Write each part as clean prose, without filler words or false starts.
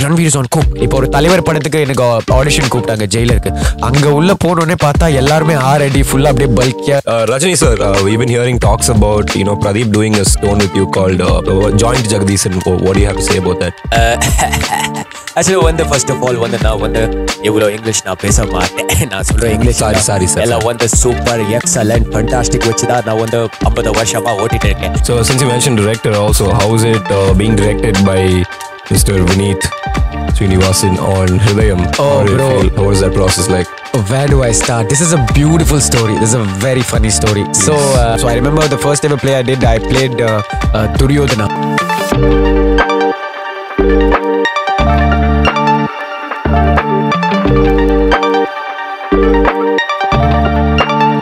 Ranveer is on cook. இப்போ ஒரு தலைவர் படத்துக்கு எனக்கு ஆடிஷன் கூப்பிட்டாங்க ஜெயிலருக்கு. அங்க உள்ள போனோனே பார்த்தா எல்லாருமே ஆல்ரெடி ஃபுல்லா அப்படியே பல்கியா. Rajani sir, we've been hearing talks about Pradeep doing a stone with you called Joint Jagdish. What do you have to say about that? Actually, first of all, நான் இவ்வளோ இங்கிலீஷ் நான் பேச மாட்டேன். நான் சொல்ற இங்கிலீஷ் sorry sir. எல்லாம் super excellent fantastic வச்சு தான் நான் 50 வருஷமா ஓட்டிட்டு இருக்கேன். So since you mentioned director also, how is it being directed by Mr. Vineet Srinivasan on Hridayam? Oh bro, how is that process like? Where do I start? This is a beautiful story. This is a very funny story. Yes. So I remember the first ever play I did. I played Duryodhana.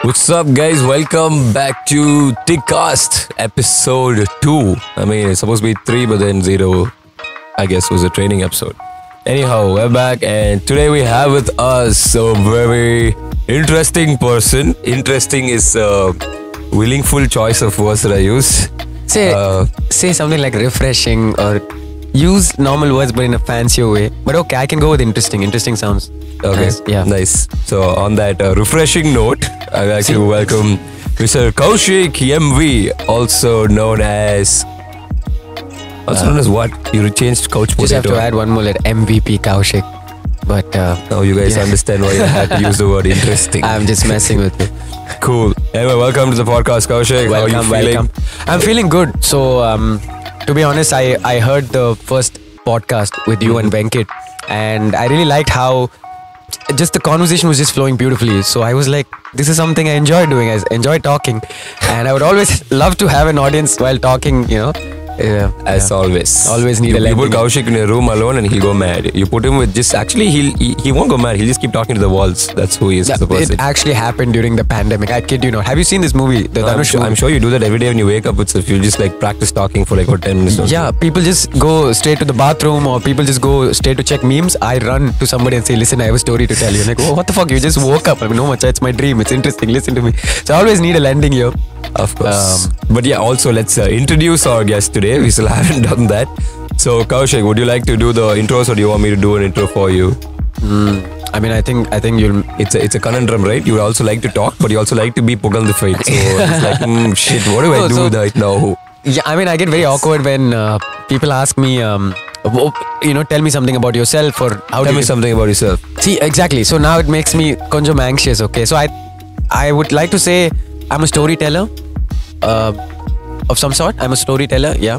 What's up guys, welcome back to TigPodCast episode 2. I mean it's supposed to be 3 but then 0 I guess was a training episode. Anyhow, we're back and today we have with us a very interesting person. Interesting is a willingful choice of words that I use. Say something like refreshing or use normal words but in a fancier way. But okay, I can go with interesting. Interesting sounds okay. Nice. So on that refreshing note, I'd like to welcome Mr. Kaushik MV, also known as what? You changed Couch Potato. Just have to add one more letter, MVP Kaushik. But now you guys understand why you had to use the word interesting. I'm just messing with you. Cool. Anyway, welcome to the podcast, Kaushik. Welcome, how are you feeling? Welcome. I'm feeling good. So to be honest, I heard the first podcast with you and Venkat, and I really liked how just the conversation was just flowing beautifully. So I was like, this is something I enjoy doing. I enjoy talking, and I would always love to have an audience while talking, As always. Always need a You put Kaushik in a room alone and he'll go mad. You put him with just, actually he won't go mad. He'll just keep talking to the walls. That's who he is as a person. It actually happened during the pandemic. I kid you not. Have you seen this movie? I'm sure you do that every day when you wake up itself. You just like practice talking for like 10 minutes. Yeah, people just go straight to the bathroom or people just go straight to check memes. I run to somebody and say, listen, I have a story to tell you. And like, oh, what the fuck? You just woke up. I mean, no much. It's my dream. It's interesting. Listen to me. So I always need a landing here. Of course. But yeah, also let's introduce our guest today. We still haven't done that. So Kaushik, would you like to do the intros or do you want me to do an intro for you? I mean, I think you'll... It's a conundrum, right? You also like to talk, but you also like to be pugal the fight. So it's like, shit, what do I do right now? Yeah, I mean, I get very awkward when people ask me, tell me something about yourself or how Tell me something about yourself. See, exactly. So now it makes me konjam anxious, okay? So I would like to say I'm a storyteller of some sort. I'm a storyteller, yeah.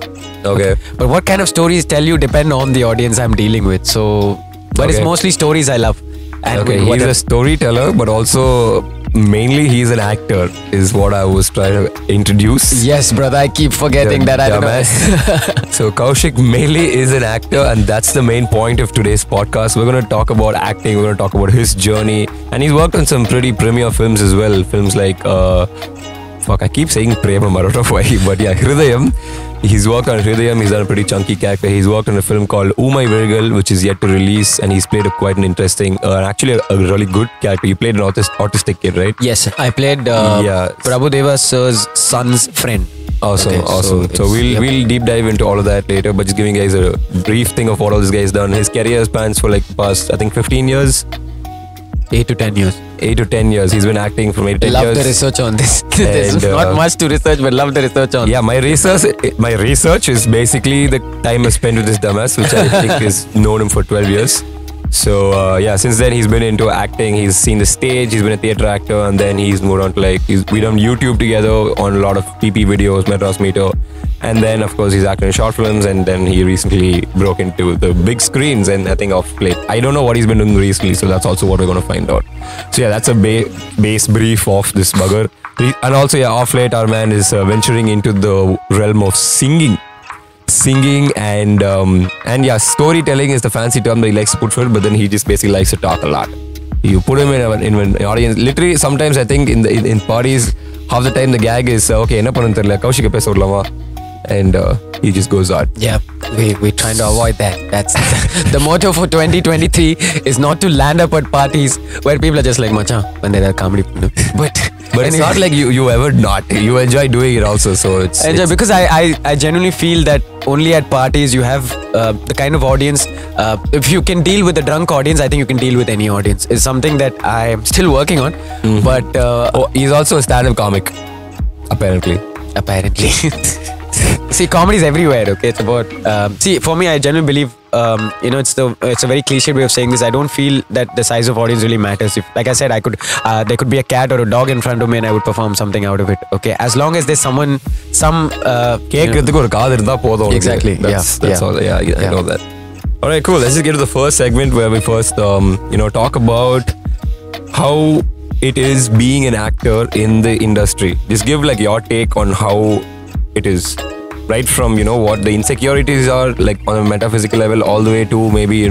Okay. But what kind of stories tell you depend on the audience I'm dealing with. So, but it's mostly stories I love. And okay, he's a storyteller, but also mainly he's an actor, is what I was trying to introduce. Yes, brother, I keep forgetting that. I don't know. So Kaushik mainly is an actor, and that's the main point of today's podcast. We're going to talk about acting, we're going to talk about his journey, and he's worked on some pretty premier films as well. Films like, I keep saying Premam, I don't know why, but yeah, Hridayam. He's worked on Hridayam, he's done a pretty chunky character. He's worked on a film called Umai Virgal, which is yet to release, and he's played quite an interesting, actually a really good character. You played an autistic kid, right? Yes, I played Prabhu Deva sir's son's friend. Awesome, okay, awesome. So we'll deep dive into all of that later, but just giving guys a brief thing of what all this guy's done. His career spans for like past, I think 15 years. 8 to 10 years. 8 to 10 years. He's been acting for 8 to 10 years. Love the research on this. There's not much to research, but love the research on. Yeah, my research is basically the time I spent with this dumbass, which I think is known him for 12 years. So since then he's been into acting. He's seen the stage. He's been a theatre actor, and then he's moved on to we done YouTube together on a lot of PP videos, Madras Meter, and then of course he's acted in short films, and then he recently broke into the big screens. And I think off late, I don't know what he's been doing recently, so that's also what we're going to find out. So yeah, that's a base brief of this bugger. And also off late our man is venturing into the realm of singing and storytelling is the fancy term that he likes to put for it, but then he just basically likes to talk a lot. You put him in an audience, literally sometimes I think in parties, half the time the gag is okay, enna pannu therilla Kaushik episode solama, and he just goes on. Yeah, we're trying to avoid that. That's the motto for 2023 is not to land up at parties where people are just like, macha, when they're comedy. But But it's not like you ever not. You enjoy doing it also. So it's because I genuinely feel that only at parties you have the kind of audience. If you can deal with a drunk audience, I think you can deal with any audience. It's something that I am still working on. But he's also a stand-up comic, apparently. See, comedy is everywhere. Okay, it's about. See, for me, I genuinely believe. It's a very cliche way of saying this. I don't feel that the size of audience really matters. If, like I said, there could be a cat or a dog in front of me, and I would perform something out of it. Okay, as long as there's some. Exactly. That's all. Yeah, I know that. All right, cool. Let's just get to the first segment where we first, talk about how it is being an actor in the industry. Just give like your take on how it is. Right from, what the insecurities are, like on a metaphysical level, all the way to maybe,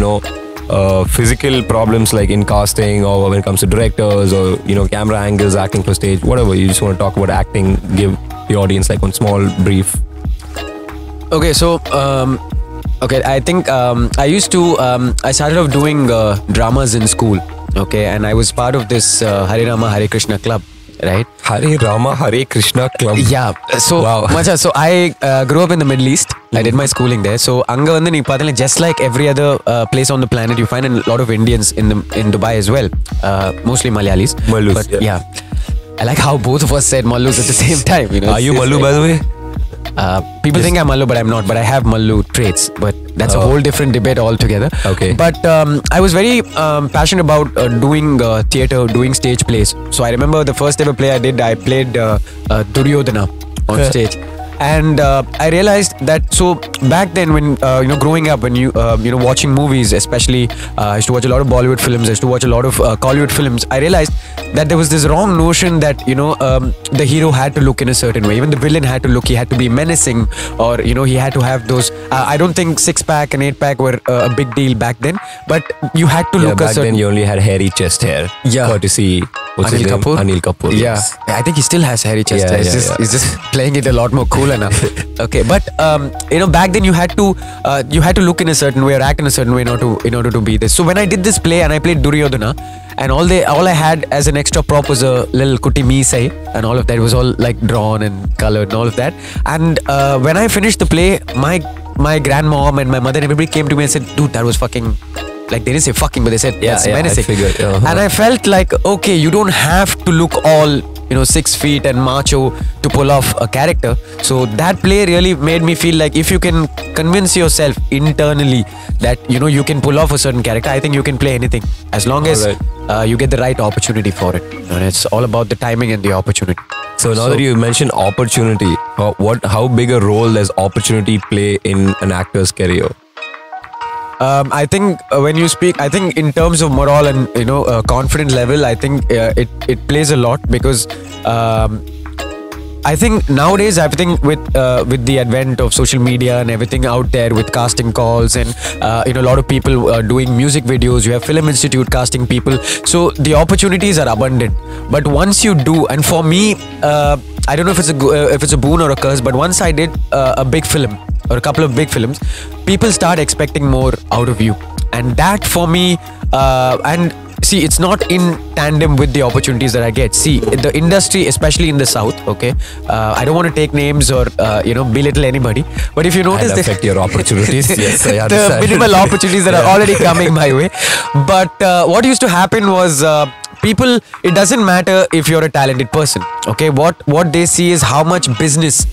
physical problems like in casting or when it comes to directors or, camera angles, acting for stage, whatever. You just want to talk about acting, give the audience like one small brief. Okay, so, I think I started off doing dramas in school. Okay, and I was part of this Hare Rama, Hare Krishna club. Right? Hare Rama, Hare Krishna club. Yeah. So, wow. So I grew up in the Middle East. I did my schooling there. So, anga vandu nee paathala, just like every other place on the planet, you find a lot of Indians in Dubai as well. Mostly Malayalis. Mallus. But yeah. I like how both of us said Mallus at the same time. Are you Mallu, by the way? People think I'm Mallu, but I'm not. But I have Mallu traits. But that's a whole different debate altogether. Okay. But I was very passionate about doing theatre, doing stage plays. So I remember the first ever play I did, I played Duryodhana on stage. And I realized that, so back then when, growing up, when you watching movies, especially, I used to watch a lot of Bollywood films, I used to watch a lot of Kollywood films, I realized that there was this wrong notion that, the hero had to look in a certain way. Even the villain had to look, he had to be menacing, or, he had to have those, I don't think 6-pack and 8-pack were a big deal back then, but you had to look a certain... Back then you only had hairy chest hair. Yeah. Courtesy... Anil Kapoor? Anil Kapoor. Yeah. Yes. I think he still has hairy chest. He's just playing it a lot more cooler now. Okay, but back then you had to look in a certain way or act in a certain way in order to be this. So when I did this play and I played Duryodhana, and all I had as an extra prop was a little kuti meesai, and all of that was all like drawn and colored and all of that. And when I finished the play, my grandmom and my mother and everybody came to me and said, "Dude, that was fucking." Like, they didn't say fucking, but they said that's menacing. I figured, And I felt like, okay, you don't have to look all 6 feet and macho to pull off a character. So that play really made me feel like if you can convince yourself internally that you can pull off a certain character, I think you can play anything as long as you get the right opportunity for it. And it's all about the timing and the opportunity. So now that you mentioned opportunity, how big a role does opportunity play in an actor's career? I think when you speak, I think in terms of morale and confidence level, I think it plays a lot, because I think nowadays, with the advent of social media and everything out there, with casting calls and a lot of people doing music videos, you have Film Institute casting people, so the opportunities are abundant. But once you do, and for me, I don't know if it's a boon or a curse, but once I did a big film or a couple of big films, people start expecting more out of you, and that for me, and see, it's not in tandem with the opportunities that I get. See, the industry, especially in the South, okay, I don't want to take names or belittle anybody, but if you notice, and affect your opportunities. Yes, I understand. The minimal opportunities that are already coming my way. But what used to happen was, people, it doesn't matter if you're a talented person, okay, what they see is how much business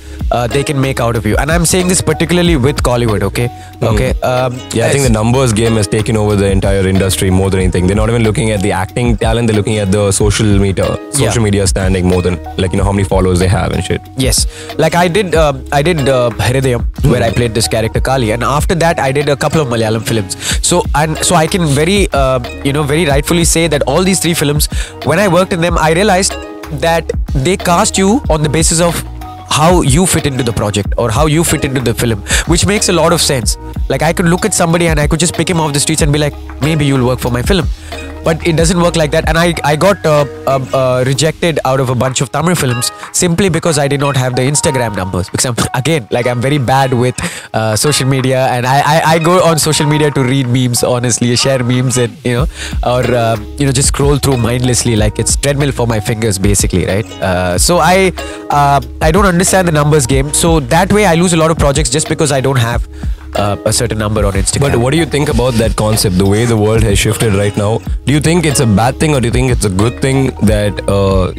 they can make out of you. And I'm saying this particularly with Kollywood, okay. I think the numbers game has taken over the entire industry more than anything. They're not even looking at the acting talent, they're looking at the social media standing more than how many followers they have and shit. Yes, like I did Hridayam, where I played this character Kali, and after that I did a couple of Malayalam films. So I can very rightfully say that all these 3 films, when I worked in them, I realized that they cast you on the basis of how you fit into the project or how you fit into the film, which makes a lot of sense. Like, I could look at somebody and I could just pick him off the streets and be like, maybe you'll work for my film. but it doesn't work like that. And I got rejected out of a bunch of Tamil films simply because I did not have the Instagram numbers. Because I'm very bad with social media, and I go on social media to read memes, honestly, share memes, and or just scroll through mindlessly, like it's treadmill for my fingers, basically, right? So I don't understand the numbers game. So that way I lose a lot of projects just because I don't have a certain number on Instagram. But what do you think about that concept, the way the world has shifted right now? Do you think it's a bad thing, or do you think it's a good thing that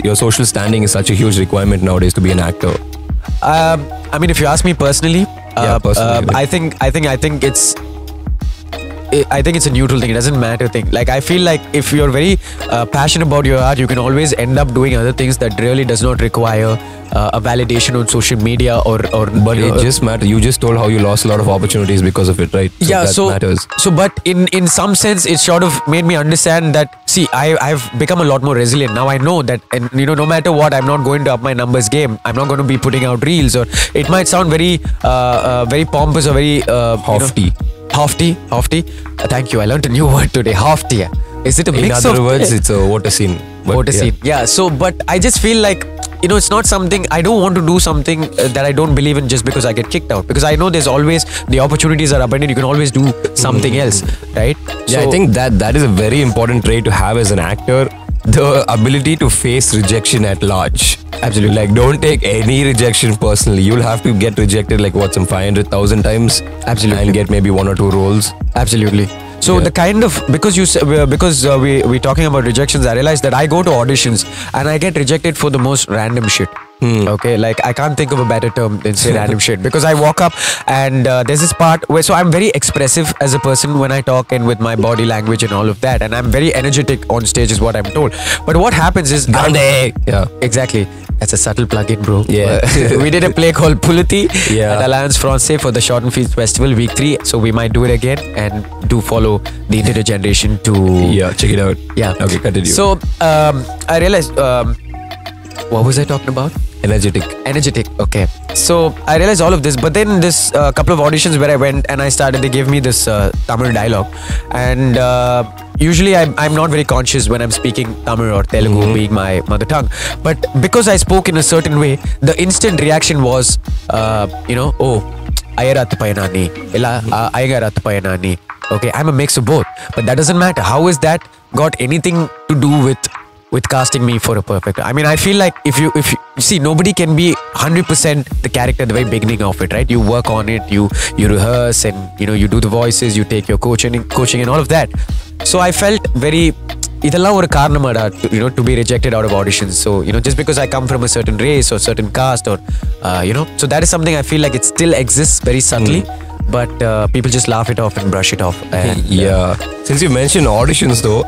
your social standing is such a huge requirement nowadays to be an actor? I mean, if you ask me personally, I think it's a neutral thing. It doesn't matter thing. Like, I feel like if you're very passionate about your art, you can always end up doing other things that really does not require a validation on social media or But it just matters. You just told how you lost a lot of opportunities because of it, right? So that matters. So, but in some sense, it sort of made me understand that, see, I've become a lot more resilient. Now I know that, and no matter what, I'm not going to up my numbers game. I'm not going to be putting out reels, or it might sound very pompous or very Hofty. Hofty. Thank you. I learned a new word today. Hofty. Is it a mix of? In other words, it's a water scene. Scene. Yeah. So, but I just feel like, it's not something, I don't want to do something that I don't believe in just because I get kicked out. Because I know there's always, the opportunities are abundant. You can always do something else, right? Yeah, I think that is a very important trait to have as an actor. The ability to face rejection at large. Absolutely. Like, don't take any rejection personally. You'll have to get rejected like some 500,000 times. Absolutely. And get maybe 1 or 2 roles. Absolutely. So the kind of, because we're talking about rejections, I realized that I go to auditions and I get rejected for the most random shit. Okay, like I can't think of a better term than say random shit, because I walk up and there's this part where, so I'm very expressive as a person when I talk and with my body language and all of that, and I'm very energetic on stage is what I'm told. But what happens is, yeah, exactly. That's a subtle plug-in, bro. Yeah. We did a play called Pulati at Alliance Française for the Short and Feast Festival week 3. So we might do it again, and do follow the internet generation to check it out. Yeah. Okay, continue. So I realized, what was I talking about? Energetic. Okay. So I realized all of this, but then this couple of auditions where I went and I started, they gave me this Tamil dialogue, and usually I'm not very conscious when I'm speaking Tamil or Telugu being my mother tongue, but because I spoke in a certain way, the instant reaction was, Ayarathu payanani, illa Ayarathu payanani. Okay, I'm a mix of both, but that doesn't matter. How is that got anything to do with casting me for a perfect? I mean, I feel like if you see, nobody can be 100% the character at the very beginning of it, right? You work on it, you rehearse, and you do the voices, you take your coaching and all of that. So I felt very, idella oru kaaranamada to be rejected out of auditions. So just because I come from a certain race or certain caste, or so that is something I feel like it still exists very subtly. But people just laugh it off and brush it off. And, Since you mentioned auditions though,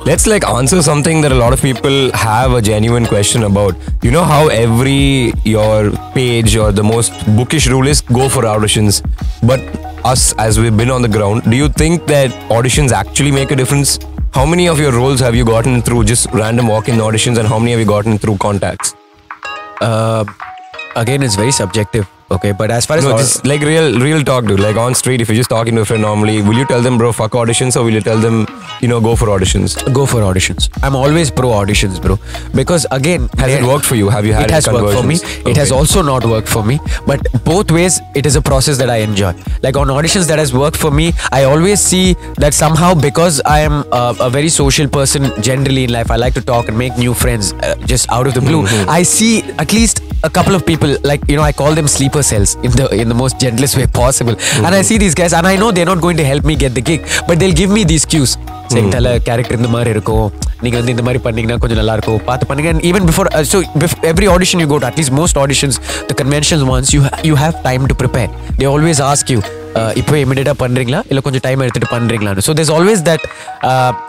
let's answer something that a lot of people have a genuine question about. You know how your page or the most bookish rule is go for auditions, but us, as we've been on the ground, do you think that auditions actually make a difference? How many of your roles have you gotten through just random walk-in auditions, and how many have you gotten through contacts? Again, it's very subjective. Okay, but as far as just like real talk, dude. Like on street, if you're just talking to a friend normally, will you tell them, bro, fuck auditions, or will you tell them, go for auditions? Go for auditions. I'm always pro auditions, bro. Because again, has it worked for you? Have you had it has worked for me. Okay. It has also not worked for me. But both ways, it is a process that I enjoy. Like on auditions that has worked for me, I always see that somehow, because I am a very social person generally in life, I like to talk and make new friends just out of the blue. I see at least a couple of people, like I call them sleeper cells in the most gentlest way possible. And I see these guys, and I know they're not going to help me get the gig, but they'll give me these cues, saying, "Thala character இந்த மாதிரி இருக்கும், நீங்க இந்த மாதிரி பண்ணீங்கன்னா கொஞ்சம் நல்லா இருக்கும், பார்த்து பண்ணுங்க." And even before every audition you go to, at least most auditions, the conventional ones, you have time to prepare. They always ask you, இப்போ immediate பண்றீங்களா இல்ல கொஞ்சம் டைம் எடுத்துட்டு பண்றீங்களான்னு. So there's always that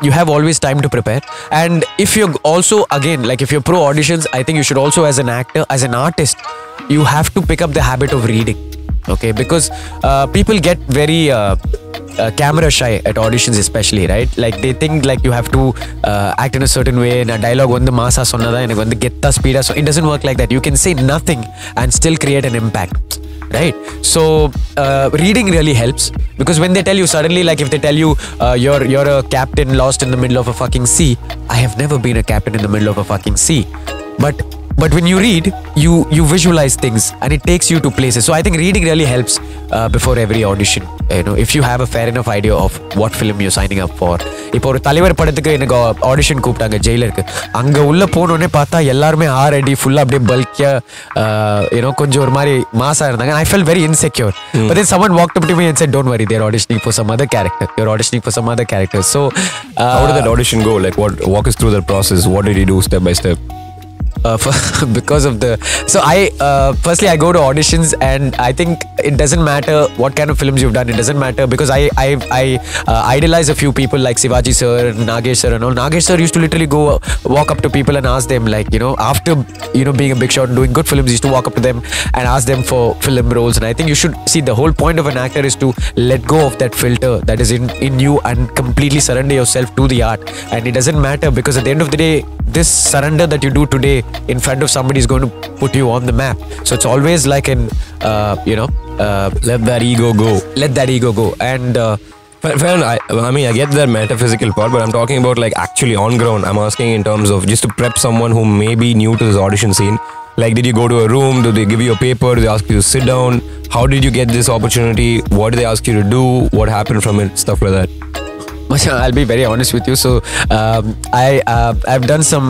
you have always time to prepare. And if you're also, again, like if you're pro auditions, I think you should also, as an actor, as an artist, you have to pick up the habit of reading. Okay, because people get very camera shy at auditions, especially, right? Like they think like you have to act in a certain way. Na dialogue vandu massa sonnada enak vandu getta speeda, so it doesn't work like that. You can say nothing and still create an impact. right? So reading really helps, because when they tell you suddenly, like if they tell you you're a captain lost in the middle of a fucking sea, I have never been a captain in the middle of a fucking sea, but when you read, you visualize things and it takes you to places. So I think reading really helps before every audition. If you have a fair enough idea of what film you're signing up for. இப்போ ஒரு தலைவர் படத்துக்கு எனக்கு audition கூப்பிட்டாங்க ஜெயிலருக்கு. அங்கே உள்ளே போனோடனே பார்த்தா எல்லாருமே 6 அடி ஃபுல்லாக அப்படியே பல்கியாக கொஞ்சம் ஒரு மாதிரி மாசாக இருந்தாங்க. I felt very insecure. But then someone walked up to me and said, don't worry, they're auditioning for some other character. You're auditioning for some other character. So how did that audition go? Like, walk us through that process. What did you do step by step? Because of the firstly I go to auditions, and I think it doesn't matter what kind of films you've done. It doesn't matter, because I idolize a few people like Sivaji sir, Nagesh sir and all. Nagesh sir used to literally walk up to people and ask them, like, after being a big shot and doing good films, he used to walk up to them and ask them for film roles. And I think you should see, the whole point of an actor is to let go of that filter that is in you and completely surrender yourself to the art. And it doesn't matter, because at the end of the day, this surrender that you do today in front of somebody is going to put you on the map. So it's always like let that ego go. Let that ego go. And I mean, I get that metaphysical part, but I'm talking about like actually on ground. I'm asking in terms of just to prep someone who may be new to this audition scene. Like, did you go to a room? Did they give you a paper? Did they ask you to sit down? How did you get this opportunity? What did they ask you to do? What happened from it? Stuff like that. I'll be very honest with you. So I've done some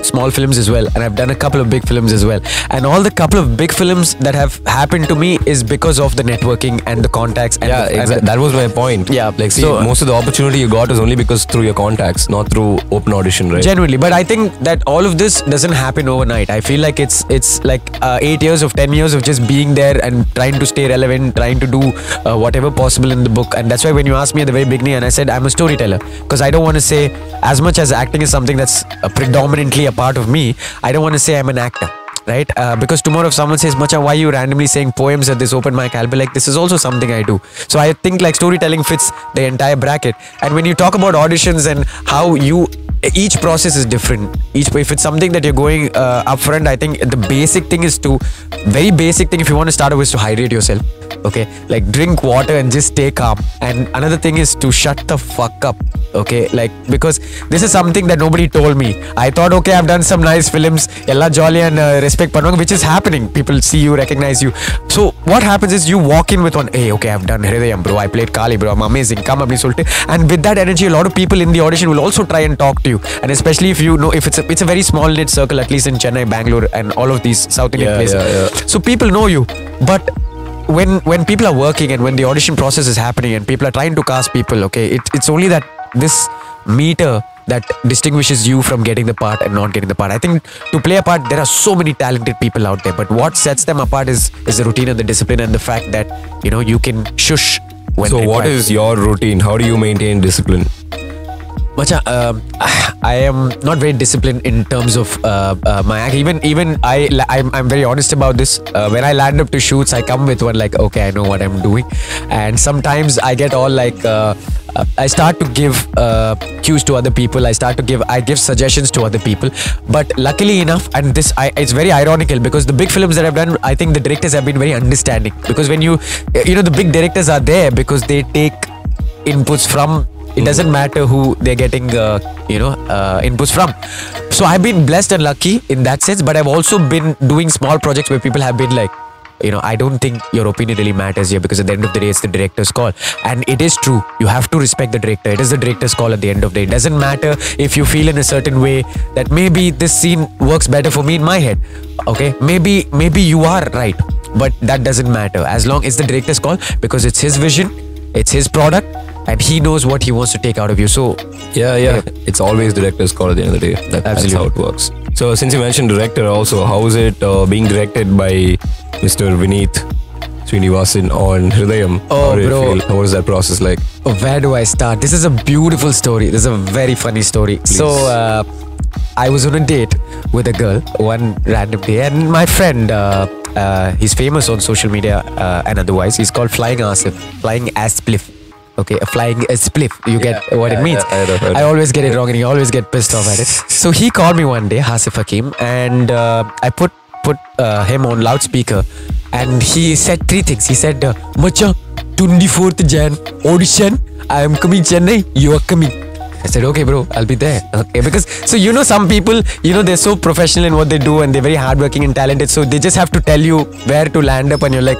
small films as well, and I've done a couple of big films as well. And all the couple of big films that have happened to me is because of the networking and the contacts. And exactly. That was my point. Yeah, like, see, most of the opportunity you got is only because through your contacts, not through open audition, right? Genuinely, but I think that all of this doesn't happen overnight. I feel like it's like 8 years of 10 years of just being there and trying to stay relevant, trying to do whatever possible in the book. And that's why when you asked me at the very beginning, and I said I'm a storyteller, because I don't want to say, as much as acting is something that's predominantly a part of me, I don't want to say I'm an actor, right? Because tomorrow if someone says, Macha, why are you randomly saying poems at this open mic, I'll be like, this is also something I do. So I think like storytelling fits the entire bracket. And when you talk about auditions and how each process is different. If it's something that you're going upfront, I think the basic thing is very basic thing, if you want to start off, is to hydrate yourself. Okay, like drink water and just stay calm. And another thing is to shut the fuck up. Okay, like, because this is something that nobody told me. I thought, okay, I've done some nice films, ella jolly and respect pannuvaanga, which is happening. People see you, recognize you. So what happens is you walk in with one, hey, okay, I've done Hridayam, bro, I played Kali, bro, I'm amazing, come appdi solte. And with that energy, a lot of people in the audition will also try and talk to you. And especially if you know, if it's a very small knit circle, at least in Chennai, Bangalore and all of these South Indian places. So people know you. But when people are working and when the audition process is happening and people are trying to cast people, okay, it's only that this meter that distinguishes you from getting the part and not getting the part. I think to play a part, there are so many talented people out there, but what sets them apart is the routine and the discipline and the fact that you can shush when so required. What is your routine? How do you maintain discipline? Macha, I am not very disciplined in terms of my act. Even I'm very honest about this. When I land up to shoots, I come with one like, okay, I know what I'm doing. And sometimes I get all like, I start to give cues to other people. I give suggestions to other people. But luckily enough, and it's very ironical, because the big films that I've done, I think the directors have been very understanding. Because when the big directors are there because they take inputs from. It doesn't matter who they're getting, inputs from. So I've been blessed and lucky in that sense. But I've also been doing small projects where people have been like, I don't think your opinion really matters here, because at the end of the day, it's the director's call. And it is true. You have to respect the director. It is the director's call at the end of the day. It doesn't matter if you feel in a certain way that maybe this scene works better for me in my head. Okay, maybe you are right. But that doesn't matter. As long as it's the director's call, because it's his vision, it's his product, and he knows what he wants to take out of you. So yeah, it's always director's call at the end of the day. That's how it works. So since you mentioned director also, how is it being directed by Mr. Vineet Srinivasan on Hridayam? Oh, bro. What is that process like? Where do I start? This is a beautiful story. This is a very funny story. Please. So I was on a date with a girl one random day, and my friend, he's famous on social media and otherwise. He's called Flying Aspliff. Okay, flying a spliff. You get what it means. I always get it wrong and you always get pissed off at it. So he called me one day, Hasif Hakim, and I put put him on loudspeaker, and he said 3 things. He said, Macha, 24th Jan audition. I am coming Chennai. You are coming. I said, okay, bro, I'll be there. Okay, because so some people, they're so professional in what they do and they're very hardworking and talented. So they just have to tell you where to land up, and you're like,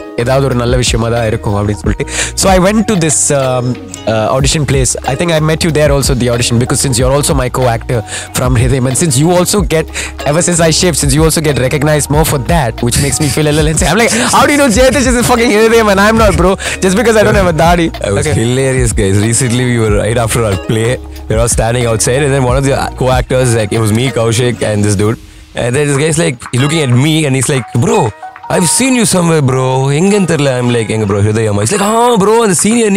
so I went to this audition place. I think I met you there also, the audition, because since you're also my co-actor from Hridayam, and since you also get, ever since I shaved, since you also get recognized more for that, which makes me feel a little insane. I'm like, how do you know Jaytesh is fucking Hridayam and I'm not, bro? Just because I don't have a dadi. It was hilarious, guys. Recently, we were right after our play. We were all standing outside, and then one of the co-actors, like, it was me, Kaushik, and this dude. And then this guy's like, he's looking at me, and he's like, bro, I've seen you somewhere, bro. I'm like, bro, Hridayam. He's like, bro, the senior,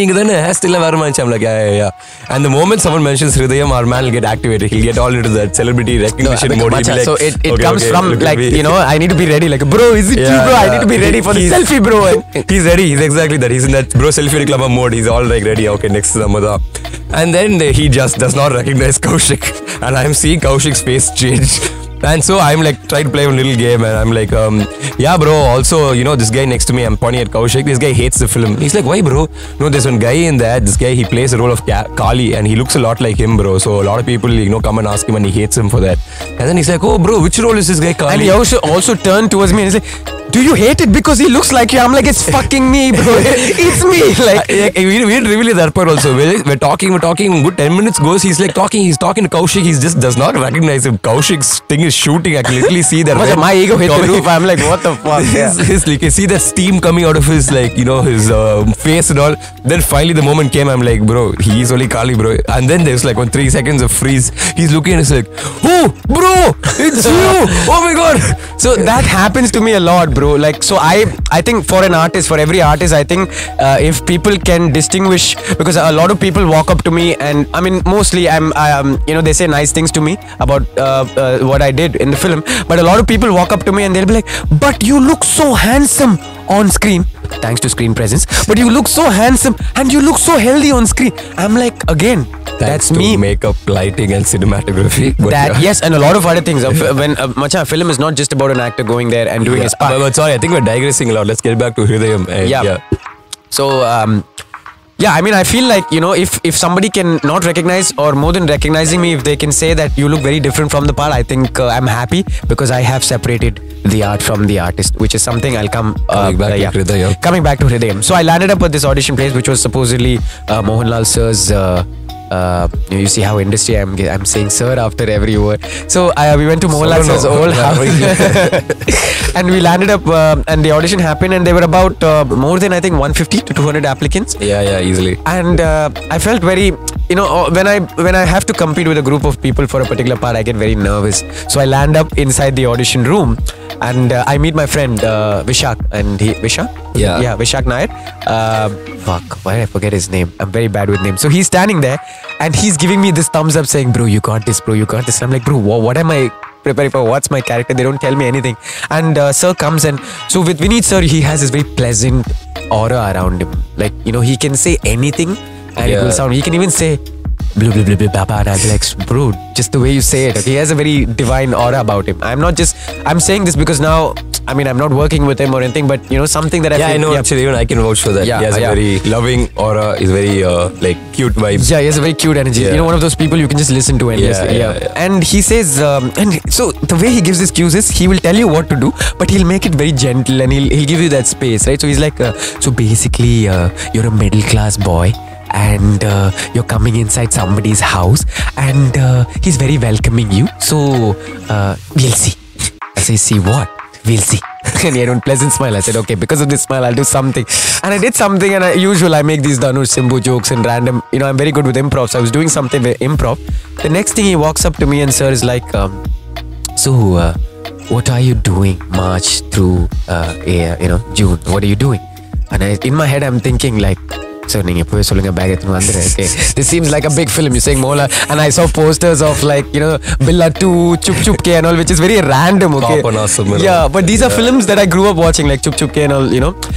still I'm like, yeah. And the moment someone mentions Hridayam, our man will get activated. He'll get all into that celebrity recognition mode. He'll be like, so it comes from, like, I need to be ready. Like, bro, is it you, bro? I need to be ready for the selfie, bro. He's ready. He's exactly that. He's in that bro selfie club mode. He's all like ready. Okay, next is Amada. And then he just does not recognize Kaushik. And I'm seeing Kaushik's face change. And so I'm like trying to play a little game, and I'm like, yeah, bro, also, this guy next to me, I'm pointing at Kaushik, this guy hates the film. He's like, why, bro? No, there's one guy in there, this guy, he plays the role of Kolly, and he looks a lot like him, bro. So a lot of people, come and ask him, and he hates him for that. And then he's like, oh, bro, which role is this guy Kolly? And he also turned towards me and he's like, do you hate it because he looks like you? I'm like, it's fucking me, bro. It's me. Like, we didn't reveal that part also. We're talking. Good 10 minutes goes. He's like talking. He's talking to Kaushik. He just does not recognize him. Kaushik's thing is shooting. I can literally see that. My ego hit the roof. I'm like, what the fuck? You can see the steam coming out of his, like, his face and all. Then finally the moment came. I'm like, bro, he's only Kolly, bro. And then there's like 3 seconds of freeze. He's looking and he's like, oh, bro, it's you. Oh my god. So that happens to me a lot, bro. Like, so I think for every artist, I think if people can distinguish, because a lot of people walk up to me, and I mean, mostly they say nice things to me about what I did in the film, but a lot of people walk up to me and they'll be like, but you look so handsome on screen, thanks to screen presence, but you look so handsome and you look so healthy on screen. I'm like, again, that's me. Makeup, lighting, and cinematography. Yes, and a lot of other things. When a film is not just about an actor going there and doing his part. But sorry, I think we're digressing a lot. Let's get back to Hridayam. So, I mean, I feel like, if somebody can not recognize, or more than recognizing me, if they can say that you look very different from the part, I think I'm happy, because I have separated the art from the artist, which is something I'll come coming back to Hridayam. Coming back to Hridayam. So I landed up at this audition place, which was supposedly Mohanlal sir's. You see how industry I'm saying sir after every word. So we went to Mohanlal sir's old house, and we landed up, and the audition happened, and there were about more than, I think, 150 to 200 applicants. Yeah, easily. And I felt very, when I have to compete with a group of people for a particular part, I get very nervous. So I land up inside the audition room, and I meet my friend Vishak, and Vishak? Yeah, Vishak Nair. Why did I forget his name? I'm very bad with names. So he's standing there, and he's giving me this thumbs up saying, bro, you got this, bro, you got this. And I'm like, bro, what am I preparing for? What's my character? They don't tell me anything. And sir comes, and so with Vineet sir, he has this very pleasant aura around him. Like, he can say anything and it will sound, he can even say blah blah blah blah blah, and I'll be like, bro, just the way you say it, okay? He has a very divine aura about him. I'm saying this because now, I mean, I'm not working with him or anything, but something that I feel, I know, actually, even I can vouch for that. He has a very loving aura. He's very like cute vibes. Yeah, he has a very cute energy. One of those people you can just listen to endlessly. And he says, and so the way he gives his cues is, he will tell you what to do, but he'll make it very gentle, and he'll give you that space, right? So he's like, so basically, you're a middle class boy, and you're coming inside somebody's house, and he's very welcoming you, so we'll see. I say, see what? We'll see. And he had a pleasant smile. I said, okay, because of this smile, I'll do something. And I did something, and I make these Dhanush Simbu jokes and random, I'm very good with improv, so I was doing something with improv. The next thing, he walks up to me, and sir is like, so what are you doing March through June? What are you doing? And in my head, I'm thinking like, sir, okay, this seems like a big film. You're saying Mola, and I saw posters of like, Billa 2, Chup Chup Ke and all, which is very random, okay? Yeah, but these are films that I grew up watching, like Chup Chup Ke and all,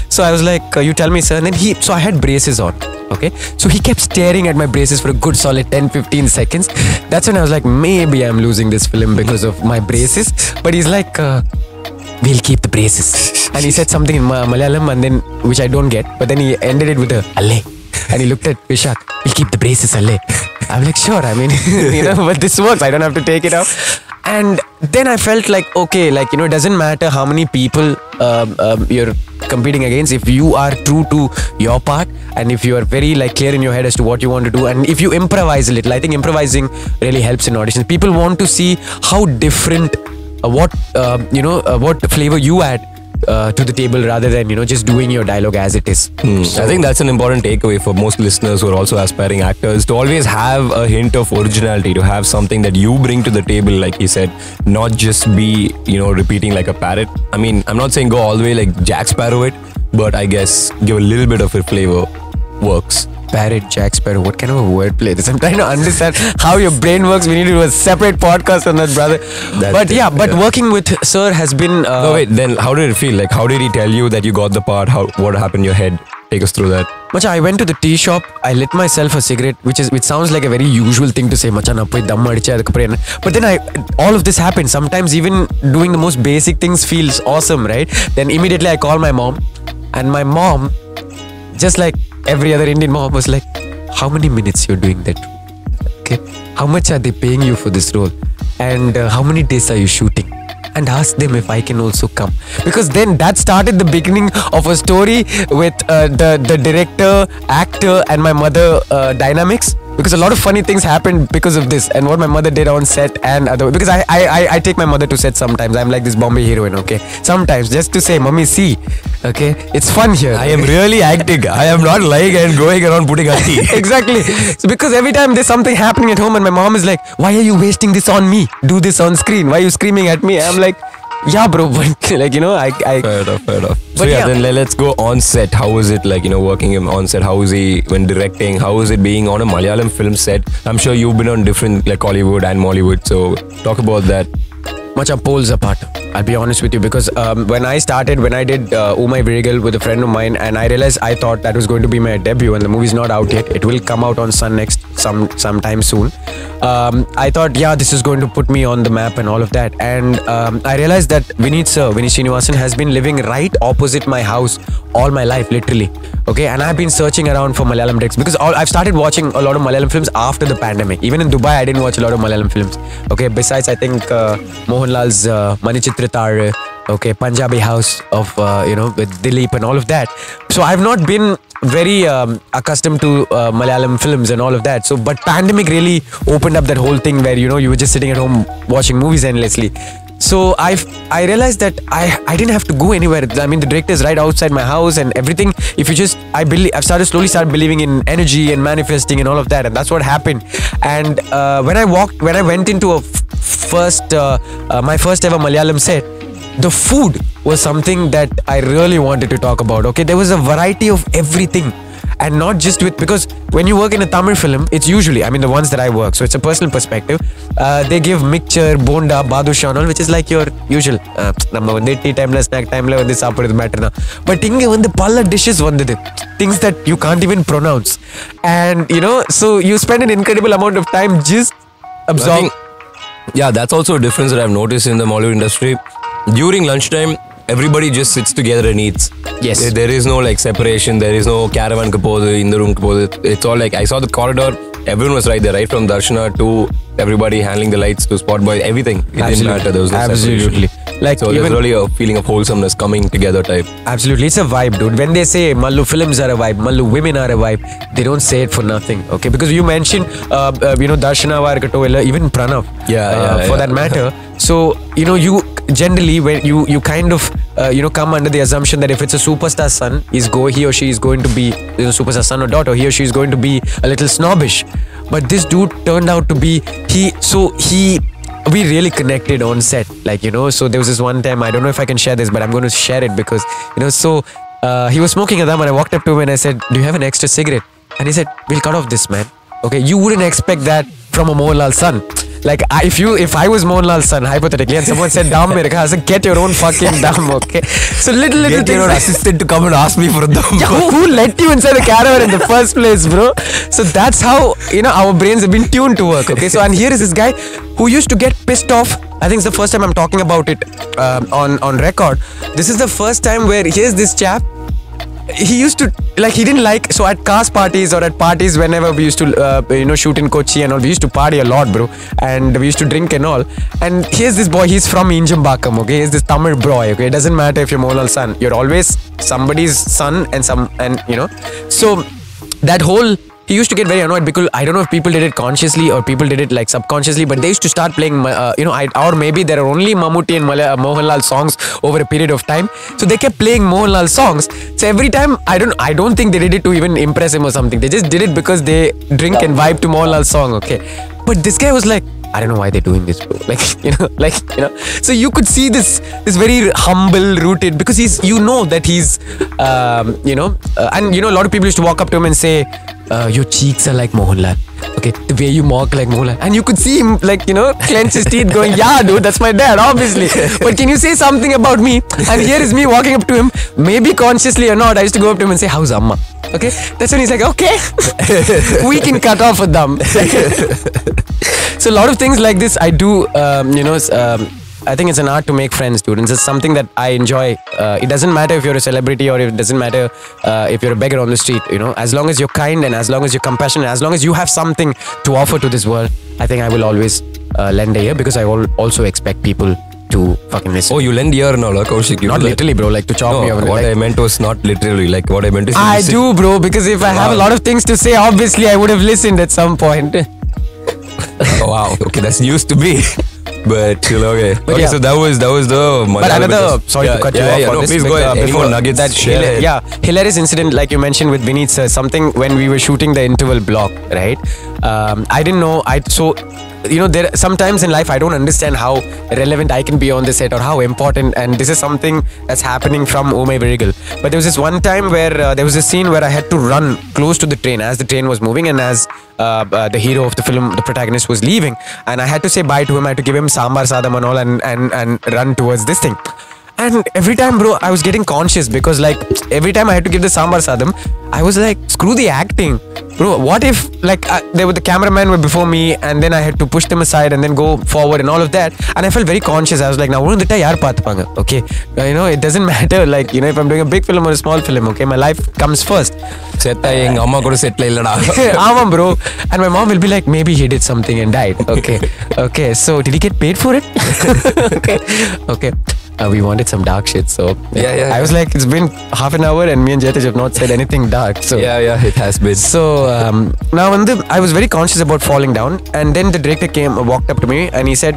So I was like, you tell me, sir. And then so I had braces on, okay? So he kept staring at my braces for a good solid 10-15 seconds. That's when I was like, maybe I'm losing this film because of my braces. But he's like, we'll keep the braces. And he said something in Malayalam, and then which I don't get, but then he ended it with a alle. And he looked at Vishak, we'll keep the braces, alle. I'm like, sure, I mean, but this works, I don't have to take it out. And then I felt like, okay, like, it doesn't matter how many people you're competing against. If you are true to your part, and if you are very clear in your head as to what you want to do, and if you improvise a little, I think improvising really helps in auditions. People want to see how different, what flavor you add to the table, rather than just doing your dialogue as it is. So, I think that's an important takeaway for most listeners who are also aspiring actors, to always have a hint of originality, to have something that you bring to the table, like he said, not just be repeating like a parrot. I mean, I'm not saying go all the way like Jack Sparrow it, but I guess give a little bit of a flavor works. Parrot, Jack Sparrow, what kind of a wordplay is this? I'm trying to understand how your brain works. We need to do a separate podcast on that, brother. But working with Sir has been... No, wait, then how did it feel? Like, how did he tell you that you got the part? What happened in your head? Take us through that. Macha, I went to the tea shop, I lit myself a cigarette, which sounds like a very usual thing to say, Macha, na poi dam adicha adukapre. But then all of this happened. Sometimes even doing the most basic things feels awesome, right? Then immediately I call my mom, and my mom, just like every other Indian mom, was like, how many minutes you're doing that? Okay, how much are they paying you for this role? And how many days are you shooting? And ask them if I can also come. Because then that started the beginning of a story with the director, actor, and my mother dynamics. Because a lot of funny things happened because of this, and what my mother did on set and other. Because I take my mother to set sometimes. I'm like this Bombay heroine, okay? Sometimes just to say, Mummy, see, okay? It's fun here. I am really acting. I am not lying and going around putting a tea. Exactly. So because every time there's something happening at home and my mom is like, why are you wasting this on me? Do this on screen. Why are you screaming at me? I'm like, yeah, bro, but Fair enough. So then let's go on set. How was it working him on set? How was he when directing? How was it being on a Malayalam film set? I'm sure you've been on different Kollywood and Mollywood. So talk about that. Much are poles apart, I'll be honest with you, because when I did Umay Virigal with a friend of mine, and I realized I thought that was going to be my debut, and the movie's not out yet. It will come out on Sun next sometime soon. I thought, this is going to put me on the map and all of that. And I realized that Vinny Srinivasan has been living right opposite my house all my life, literally. Okay, and I've been searching around for Malayalam texts, because I've started watching a lot of Malayalam films after the pandemic. Even in Dubai, I didn't watch a lot of Malayalam films. Okay, besides I think Mohanlal's Manichitra Tar, okay, Punjabi House of with Dilip and all of that. So I've not been very accustomed to Malayalam films and all of that. So, but pandemic really opened up that whole thing where you were just sitting at home watching movies endlessly. So I realized that I didn't have to go anywhere. I mean, the director is right outside my house and everything. If you just, I've slowly started believing in energy and manifesting and all of that, and that's what happened. And when I went into my first ever Malayalam set, the food was something that I really wanted to talk about. Okay, there was a variety of everything. And not just because when you work in a Tamil film, it's usually, the ones that I work, so it's a personal perspective, they give mixture, bonda, badusha and all, which is like your usual tea time, snack time, matter. But inge pala dishes things that you can't even pronounce. And so you spend an incredible amount of time just absorbing. Yeah, that's also a difference that I've noticed in the Mollywood industry. During lunchtime, everybody just sits together and eats. Yes. There is no separation. There is no caravan in the room. It's all I saw the corridor. Everyone was right there, right from Darshana to everybody handling the lights to spot boy, everything. It didn't matter. There was no Absolutely. Separation. So there's really a feeling of wholesomeness coming together type. Absolutely. It's a vibe, dude. When they say Mallu films are a vibe, Mallu women are a vibe, they don't say it for nothing. Okay, because you mentioned Darshana Varkatoela, even Pranav. For that matter. So you generally when you kind of come under the assumption that if it's a superstar son, he or she is going to be superstar son or daughter, he or she is going to be a little snobbish. But this dude turned out to be we really connected on set, so there was this one time, I don't know if I can share this, but I'm going to share it because he was smoking a dam, and I walked up to him and I said, do you have an extra cigarette? And he said, we'll cut off this, man. Okay, you wouldn't expect that from a Mohanlal's son. If I was Mohanlal's son, hypothetically, and someone said, "Dam mere ka," I said, "Get your own fucking dam," okay? So little get your own assistant to come and ask me for a dam. Yeah, who let you inside the caravan in the first place, bro? So that's how our brains have been tuned to work. Okay, so and here is this guy who used to get pissed off I think it's the first time I'm talking about it on record. This is the first time where here's this chap. He used to he didn't like, so at cast parties or at parties whenever we used to shoot in Kochi and all, we used to party a lot, bro, and we used to drink and all. And here's this boy, he's from Injambakkam, okay, he's this Tamil boy, okay, it doesn't matter if you're Mohanlal's son, you're always somebody's son, and so that whole, he used to get very annoyed because I don't know if people did it consciously or people did it like subconsciously, but they used to start playing, or maybe there are only Mammootty and Mohanlal songs over a period of time. So they kept playing Mohanlal songs. So every time, I don't think they did it to even impress him or something. They just did it because they drink and vibe to Mohanlal's song, okay. But this guy was like, I don't know why they're doing this, bro. So you could see this very humble, rooted, because he's, that he's, and a lot of people used to walk up to him and say, your cheeks are like Mohanlal. Okay, the way you mock like Mohanlal. And you could see him clench his teeth going, yeah, dude, that's my dad, obviously. But can you say something about me? And here is me walking up to him, maybe consciously or not, I used to go up to him and say, how's Amma? Okay, that's when he's like, okay, we can cut off a thumb. So a lot of things like this I do, I think it's an art to make friends, students. It's something that I enjoy. It doesn't matter if you're a celebrity or it doesn't matter if you're a beggar on the street, as long as you're kind and as long as you're compassionate, as long as you have something to offer to this world, I think I will always lend a ear, because I also expect people to fucking listen. Oh, you lend ear now, Kaushik? Not literally, bro, to chop me over. What I meant was not literally, what I meant is... I do, bro, because if I have a lot of things to say, obviously I would have listened at some point. Oh, wow, okay, that's news to me. But still, okay. But so that was the... But another, sorry to cut you off on this. Please go ahead. Any more nuggets? That hilarious incident, like you mentioned with Vineet sir, something when we were shooting the interval block, right? I didn't know, there sometimes in life I don't understand how relevant I can be on the set or how important, and this is something that's happening from Oh My Virigal. But there was this one time where there was a scene where I had to run close to the train as the train was moving, and as the hero of the film, the protagonist, was leaving, and I had to say bye to him. I had to give him sambar sadam and all, and run towards this thing. And every time, bro, I was getting conscious because every time I had to give the sambar sadam, I was like, screw the acting, bro. What if the cameraman were before me and then I had to push them aside and then go forward and all of that, and I felt very conscious. I was like, now okay, it doesn't matter if I'm doing a big film or a small film, okay, my life comes first. Bro. And my mom will be like, maybe he did something and died. Okay, so did he get paid for it? Okay. We wanted some dark shit, so I was like, it's been half an hour and me and Jaytesh have not said anything dark. So it has been. So now I was very conscious about falling down, and then the director walked up to me and he said,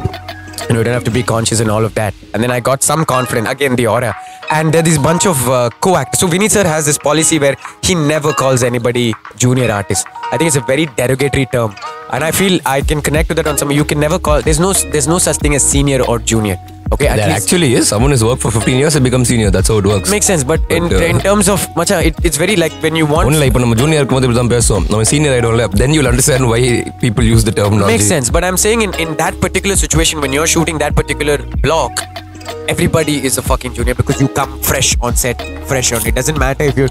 you don't have to be conscious and all of that. And then I got some confidence, again the aura, and there is this bunch of co-actors. So Vineet sir has this policy where he never calls anybody junior artist. I think it's a very derogatory term, and I feel I can connect to that on some. You can never call. There's no such thing as senior or junior. Okay, that actually is. Someone has worked for 15 years and becomes senior. That's how it works. Makes sense, but in terms of it's very when you want. Only junior senior, then you'll understand why people use the terminology. Makes sense, but I'm saying in that particular situation, when you're shooting that particular block, everybody is a fucking junior because you come fresh on set, fresh on. It doesn't matter if you're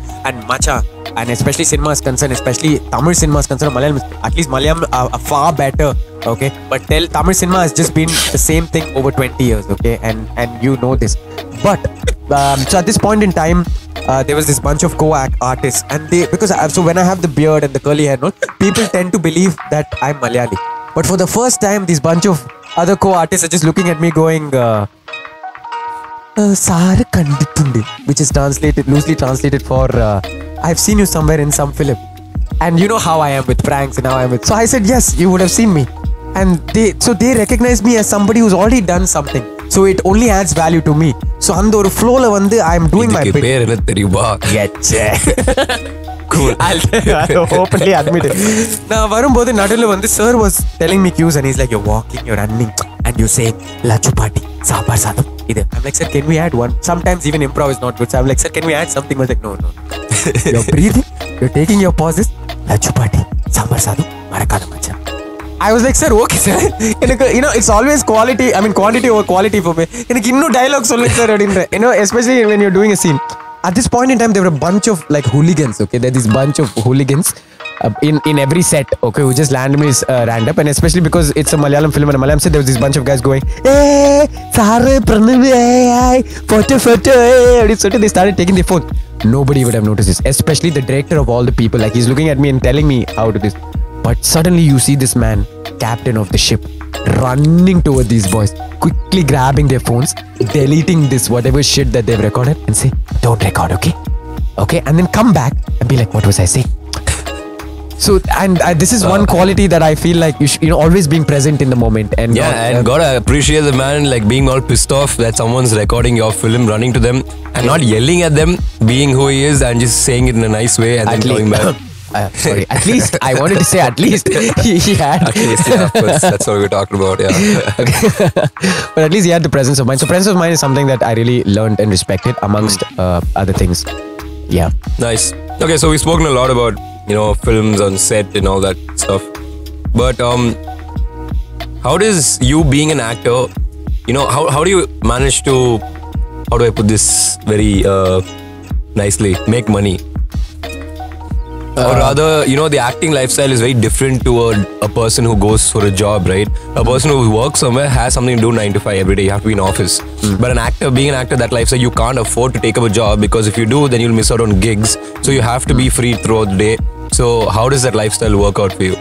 and especially cinema is concerned, especially Tamil cinema is concerned, at least Malayalam are far better. Okay, but Tamil cinema has just been the same thing over 20 years. Okay, and you know this. But so at this point in time, there was this bunch of co-artists, and so when I have the beard and the curly hair, people tend to believe that I'm Malayali. But for the first time, this bunch of other co-artists are just looking at me going, which is loosely translated for I've seen you somewhere in some film. And you know how I am with pranks and how I am with. So I said, yes, you would have seen me. And they recognize me as somebody who's already done something. So it only adds value to me. So on the flow I'm doing my bit. Cool. I'll openly admit it. Now, Varumbodu Nadulu sir was telling me cues and he's like, you're walking, you're running, and you're saying, Lachupati, Sambar Sadam. I'm like, sir, can we add one? Sometimes even improv is not good. So I'm like, sir, can we add something? I was like, no. You're breathing, you're taking your pauses. Lachupati, Sambar Sadam, Marakada Macha. I was like, sir, okay, sir. It's always quality. I mean, quantity over quality for me. Dialogue sir. Especially when you're doing a scene. At this point in time, there were a bunch of hooligans. Okay, there are this bunch of hooligans in every set, okay, who just randomly ran up, and especially because it's a Malayalam film, and a Malayalam set, there was this bunch of guys going, hey, Sare, Pranav, hey, photo, hey. So they started taking their phone. Nobody would have noticed this, especially the director of all the people. Like, he's looking at me and telling me how to do this. But suddenly you see this man, captain of the ship, running toward these boys, quickly grabbing their phones, deleting this whatever shit that they've recorded, and say, don't record, okay? Okay, and then come back and be like, what was I saying? So, and this is one quality that I feel like you know, always being present in the moment. And gotta appreciate the man, like being all pissed off that someone's recording your film, running to them and not yelling at them, being who he is and just saying it in a nice way and then coming back. Sorry, at least I wanted to say at least he had. At least, yeah, of course, that's what we were talking about, yeah. Okay. But at least he had the presence of mind. So presence of mind is something that I really learned and respected amongst other things. Yeah. Nice. Okay, so we've spoken a lot about, you know, films on set and all that stuff. But how does you being an actor, you know, how do you manage to, how do I put this very nicely, make money? Or rather, you know, the acting lifestyle is very different to a person who goes for a job, right? A person who works somewhere has something to do 9 to 5 every day. You have to be in office. But an actor, being an actor, that lifestyle, you can't afford to take up a job, because if you do, then you'll miss out on gigs. So you have to be free throughout the day. So how does that lifestyle work out for you?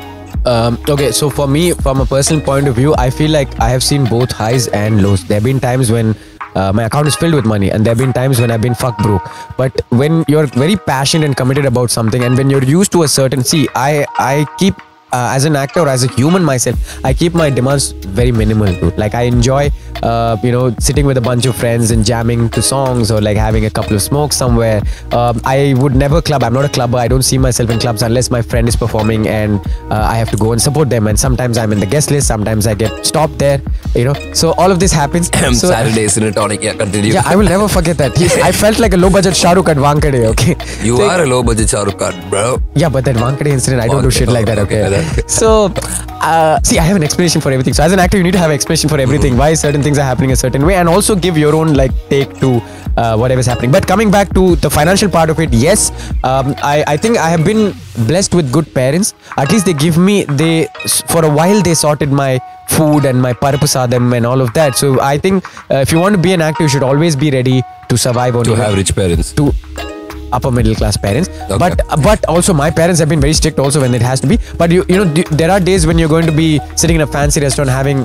Okay, so for me, from a personal point of view, I feel like I have seen both highs and lows. There have been times when my account is filled with money, and there have been times when I've been fuck broke. But when you're very passionate and committed about something, and when you're used to a certain, I keep as an actor or as a human myself, I keep my demands very minimal, dude. Like, I enjoy you know, sitting with a bunch of friends and jamming to songs, or like having a couple of smokes somewhere. I would never club. I'm not a clubber. I don't see myself in clubs unless my friend is performing and I have to go and support them. And sometimes I'm in the guest list, sometimes I get stopped there, you know. So all of this happens. So, Saturdays in a tonic, yeah, continue. Yeah, I will never forget that. I felt like a low budget Shah Rukh at Wankhede, okay. You are a low budget Shah Rukh Khan, bro. Yeah, but that Wankhede incident, I don't do shit like that, okay. So, see, I have an explanation for everything. So as an actor, you need to have an explanation for everything. Why certain things are happening a certain way, and also give your own like take to whatever's happening. But coming back to the financial part of it, yes, I think I have been blessed with good parents. At least they give me, for a while they sorted my food and my paraprasadam and all of that. So I think if you want to be an actor, you should always be ready to survive on. To have rich parents. To upper middle class parents. Okay. But also my parents have been very strict also when it has to be. But you know, there are days when you're going to be sitting in a fancy restaurant having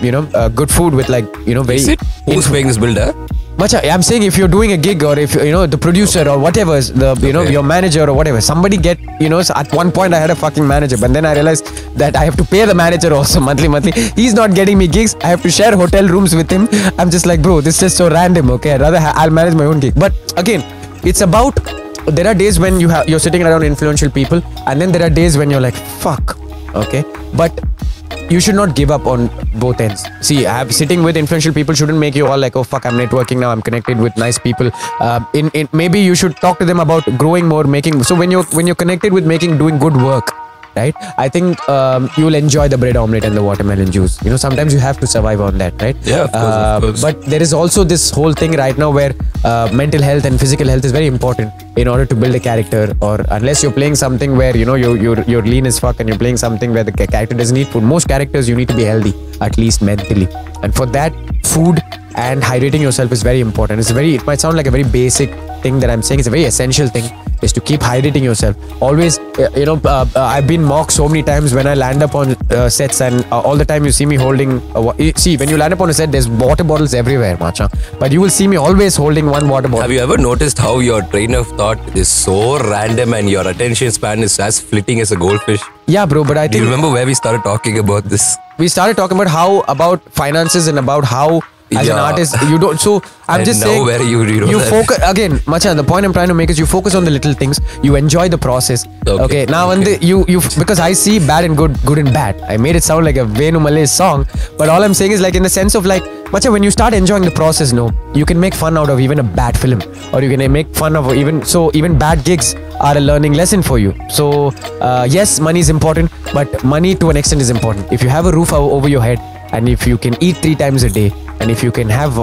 you know, good food with, like, you know, very. Who's paying this bill, huh? Macha, I'm saying if you're doing a gig, or if you know the producer or whatever, you know, your manager or whatever, somebody get, you know, so at one point I had a fucking manager, but then I realized that I have to pay the manager also monthly. He's not getting me gigs. I have to share hotel rooms with him. I'm just like, bro, this is just so random. Okay, I'd rather I'll manage my own gig. But again, it's about, there are days when you're sitting around influential people, and then there are days when you're like, fuck. Okay, but you should not give up on both ends. See, sitting with influential people shouldn't make you all like, oh fuck, I'm networking now, I'm connected with nice people. Maybe you should talk to them about growing more, making. So when you're connected with doing good work, right? I think you'll enjoy the bread omelette and the watermelon juice. You know, sometimes you have to survive on that, right? Yeah, of course. But there is also this whole thing right now where mental health and physical health is very important in order to build a character. Or unless you're playing something where, you know, you're lean as fuck, and you're playing something where the character doesn't need food. Most characters, you need to be healthy, at least mentally. And for that, food and hydrating yourself is very important. It might sound like a very basic thing that I'm saying. It's a very essential thing, is to keep hydrating yourself. Always, you know, I've been mocked so many times when I land up on sets, and all the time you see me holding. See, when you land up on a set, there's water bottles everywhere, macha. But you will see me always holding one water bottle. Have you ever noticed how your train of thought is so random and your attention span is as flitting as a goldfish? Yeah, bro. But I think. Do you remember where we started talking about this? We started talking about finances and about how. As an artist, you don't. So I'm just saying. Where you focus again, Macha. The point I'm trying to make is you focus on the little things. You enjoy the process. Okay. Now, when you because I see bad and good and bad. I made it sound like a Venu Malay song, but all I'm saying is, like, in the sense of, like, Macha, when you start enjoying the process, no, you can make fun out of even a bad film, or you can make fun of even bad gigs are a learning lesson for you. So yes, money is important, but money to an extent is important. If you have a roof over your head, and if you can eat 3 times a day, and if you can have,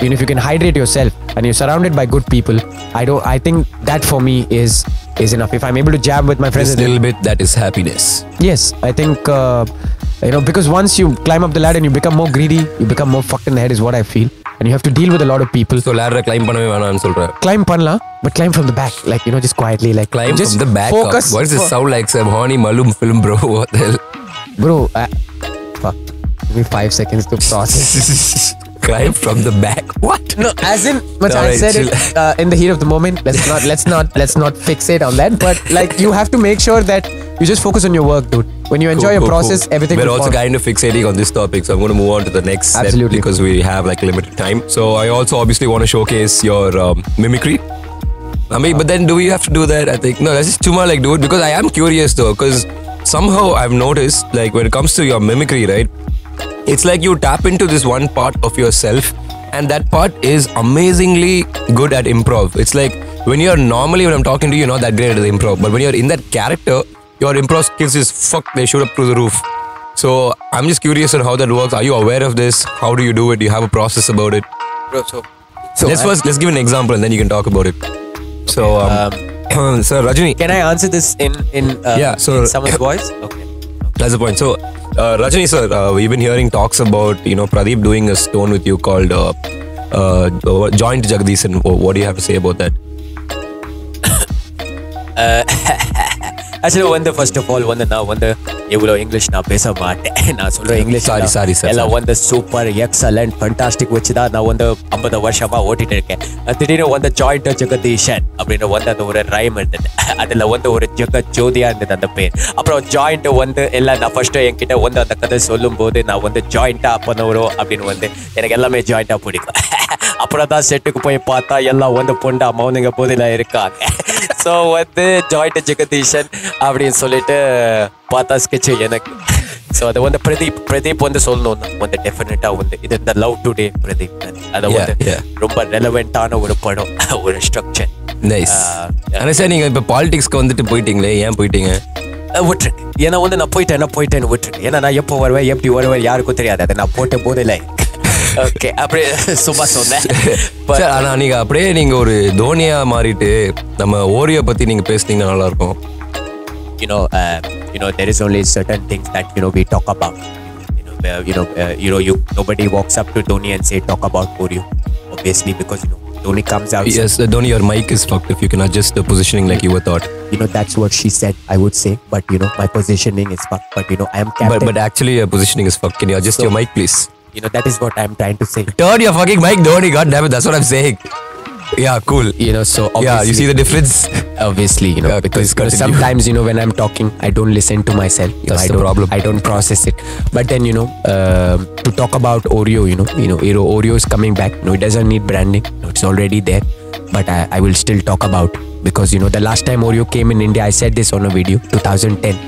if you can hydrate yourself, and you're surrounded by good people, I think that for me is is enough. If I'm able to jab with my friends, This little bit, that is happiness. yes, I think because once you climb up the ladder and you become more greedy, you become more fucked in the head is what I feel, and you have to deal with a lot of people. So ladder climb பண்ணவே வேணாம்னு சொல்ற. Climb panla, but climb from the back, like just quietly, like Climb just from the back. focus. What does this sound like? Some horny Malum film, bro. What the hell? Bro? Fuck. Give me 5 seconds to process. Climb from the back. What? No, as in, much I Alright, said it in the heat of the moment. Let's not fixate on that. But like, you have to make sure that you just focus on your work, dude. When you enjoy your process, everything. We're will also fall. kind of fixating on this topic, so I'm going to move on to the next step. Absolutely. Because we have like limited time. So I also obviously want to showcase your mimicry. I mean, but then do we have to do that? I think no. Let's just chuma like do it, because I am curious though, because somehow I've noticed, like, when it comes to your mimicry, right? It's like you tap into this one part of yourself, and that part is amazingly good at improv. It's like when I'm talking to you, you're not that great at the improv, but when you're in that character, your improv skills is they shoot up through the roof. So I'm just curious on how that works. Are you aware of this? How do you do it? Do you have a process about it? Bro, Let's give an example and then you can talk about it. So, Sir Rajani. Can I answer this in someone's voice? Okay. That's the point. So, Rajani sir, we've been hearing talks about Pradeep doing a stone with you called Joint Jagdishan. What do you have to say about that? Actually, first of all, இவ்வளோ English நான் பேச மாட்டேன். நான் சொல்கிறேன் English sorry எல்லாம் super excellent fantastic வச்சு தான் நான் 50 வருஷமாக ஓட்டிட்டு இருக்கேன். திடீர்னு ஜாயிண்ட் ஜெகதீஷன் அப்படின்னு அந்த ஒரு ரைம் இருந்தது. அதில் ஒரு ஜோதியாக இருந்தது அந்த பேர். அப்புறம் ஜாயிண்ட் எல்லாம் நான் ஃபர்ஸ்ட்டு என்கிட்ட அந்த கதை சொல்லும் போது நான் ஜாயிண்ட்டாக பண்ணுறோம் அப்படின்னு எனக்கு எல்லாமே ஜாயிண்ட்டாக பிடிக்கும். அப்புறம் தான் செட்டுக்கு போய் பார்த்தா எல்லாம் பொண்டா மௌனிங்க போதில் இருக்காங்க. ஸோ ஜாயிண்ட் ஜெகதீஷன் அப்படின்னு சொல்லிட்டு பார்த்தா ஸ்கெட்சு எனக்கு. ஸோ அதை பிரதீப் சொல்லணும் டெஃபினட்டாக இது இந்த லவ் டுடே பிரதீப். அதை ரொம்ப ரெலவெண்டான ஒரு படம், ஒரு ஸ்ட்ரக்சர். நைஸ். ஆனால் சார் நீங்கள் இப்போ பாலிடிக்ஸ்க்கு போயிட்டீங்களே, ஏன் போயிட்டீங்க? விட்டுருக்கு. ஏன்னா நான் போயிட்டேன்னு விட்டுருக்கு. ஏன்னா நான் எப்போ வருவேன் எப்படி வருவேன் யாருக்கும் தெரியாது. அதை நான் போட்ட போதில்லை. ஓகே, அப்படியே சும்மா சொன்னேன். ஆனா நீங்க ஒரு தோனியா மாறிட்டு நம்ம ஓரியோ பத்தி நீங்க பேசுனீங்கன்னா நல்லா இருக்கும். There is only certain things that we talk about. Nobody walks up to Dhoni and say talk about Oreo, obviously, because Dhoni comes out. Yes, Dhoni, your mic is fucked. If you can adjust the positioning like you were thought. That's what she said, I would say, but my positioning is fucked. But I am captain. But actually your positioning is fucked. Can you adjust your mic, please? That is what I'm trying to say. Turn your fucking mic, Dhoni. God damn it, that's what I'm saying. Yeah, cool. So obviously, yeah, you see the difference? Obviously, because sometimes, when I'm talking, I don't listen to myself. That's the problem. I don't process it. But then, to talk about Oreo, Oreo is coming back. It doesn't need branding. It's already there. But I will still talk about it. Because, the last time Oreo came in India, I said this on a video, 2010.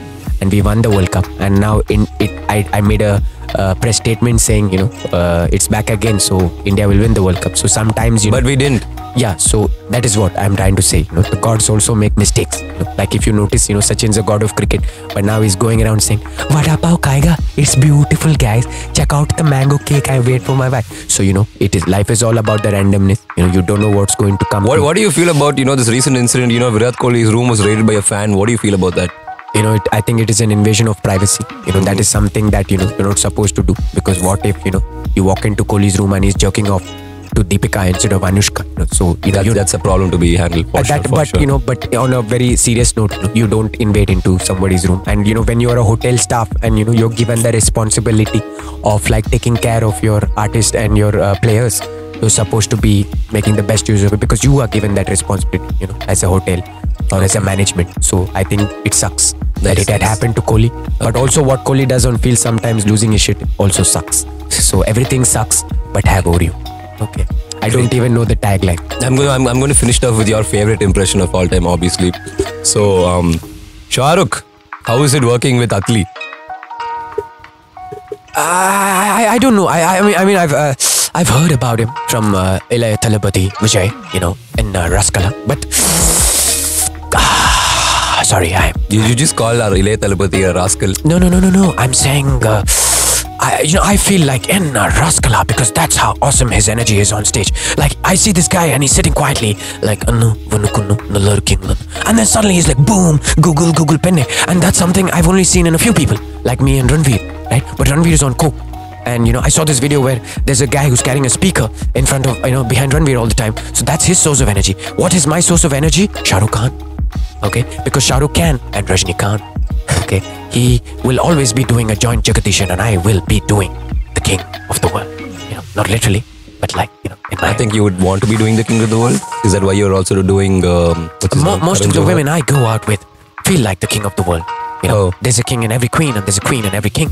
And we won the World Cup. And now I made a press statement saying, it's back again, so India will win the World Cup. So sometimes, But we didn't. Yeah, so that is what I'm trying to say. The gods also make mistakes. Like if you notice, Sachin's a god of cricket, but now he's going around saying, "Vada pav kaiga? It's beautiful, guys. Check out the mango cake. I wait for my wife." So life is all about the randomness. You don't know what's going to come. What do you feel about this recent incident? Virat Kohli's room was raided by a fan. What do you feel about that? I think it is an invasion of privacy. That is something that you're not supposed to do. Because what if you walk into Kohli's room and he's jerking off to Deepika instead of Anushka? So that's a problem to be handled. But on a very serious note, you don't invade into somebody's room. And when you're a hotel staff and you're given the responsibility of like taking care of your artists and your players, you're supposed to be making the best use of it, because you are given that responsibility, as a hotel or as a management. So I think it sucks that it had happened to Kolly. But also what Kolly does on field, sometimes losing his shit also sucks. So everything sucks, but have Oreo. Okay. I don't even know the tagline. I'm going to finish it off with your favorite impression of all time, obviously. So, Shah Rukh, how is it working with Atli? I don't know. I mean, I've heard about him from Ilaya Thalapathy Vijay, in Raskala. But sorry, Did you just call our Ilaya Thalapathy a rascal? No. I'm saying I feel like in Raskala because that's how awesome his energy is on stage. Like I see this guy and he's sitting quietly, like and then suddenly he's like boom, Google penne, and that's something I've only seen in a few people, like me and Ranveer, right? But Ranveer is on coke. And I saw this video where there's a guy who's carrying a speaker in front of, behind Ranveer all the time. So that's his source of energy. What is my source of energy? Shah Rukh Khan. Okay? Because Shah Rukh Khan and Rajnikant, okay, he will always be doing a joint Jagatishan and I will be doing the king of the world. Not literally, but like, in my I think you would want to be doing the king of the world. Is that why you're also doing... most of the women I go out with feel like the king of the world. There's a king in every queen and there's a queen in every king.